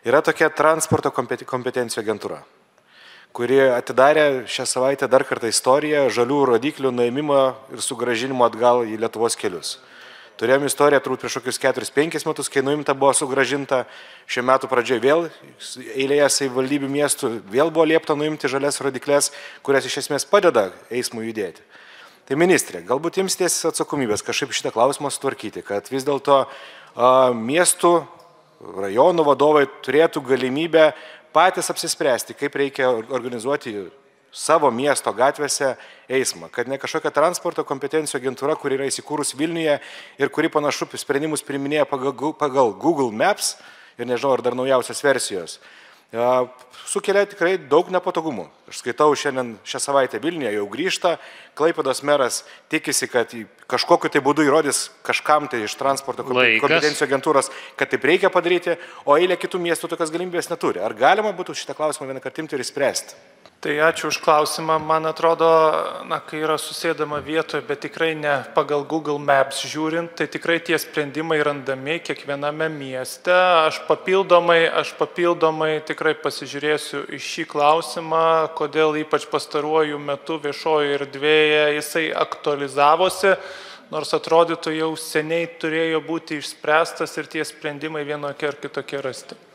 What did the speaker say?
Yra tokia transporto kompetencijų agentūra, kuri atidarė šią savaitę dar kartą istoriją žalių rodiklių nuėmimo ir sugrąžinimo atgal į Lietuvos kelius. Turėjom istoriją turbūt prieš kokius 4-5 metus, kai nuimta buvo sugrąžinta, šiuo metu pradžioje vėl eilėje savivaldybių miestų vėl buvo liepta nuimti žalias rodiklės, kurias iš esmės padeda eismui judėti. Tai ministrė, galbūt imsitės atsakomybės kažkaip šitą klausimą sutvarkyti, kad vis dėlto miestų, rajonų vadovai turėtų galimybę patys apsispręsti, kaip reikia organizuoti savo miesto gatvėse eismą, kad ne kažkokia transporto kompetencijų agentūra, kuri yra įsikūrus Vilniuje ir kuri panašu sprendimus priiminėja pagal Google Maps ir nežinau, ar dar naujausios versijos, sukelia tikrai daug nepatogumų. Aš skaitau šią savaitę Vilniuje jau grįžta, Klaipėdos meras tikisi, kad kažkokiu tai būdu įrodys kažkam tai iš transporto kompetencijų agentūros, kad taip reikia padaryti, o eilė kitų miestų tokias galimybės neturi. Ar galima būtų šitą klausimą vieną kartą imti ir išspręsti? Tai ačiū už klausimą. Man atrodo, kai yra susėdama vietoje, bet tikrai ne pagal Google Maps žiūrint, tai tikrai tie sprendimai randami kiekviename mieste. Aš papildomai tikrai pasižiūrėsiu į šį klausimą, kodėl ypač pastaruoju metu viešojoje erdvėje jisai aktualizavosi, nors atrodytų jau seniai turėjo būti išspręstas ir tie sprendimai vienokie ar kitokie rasti.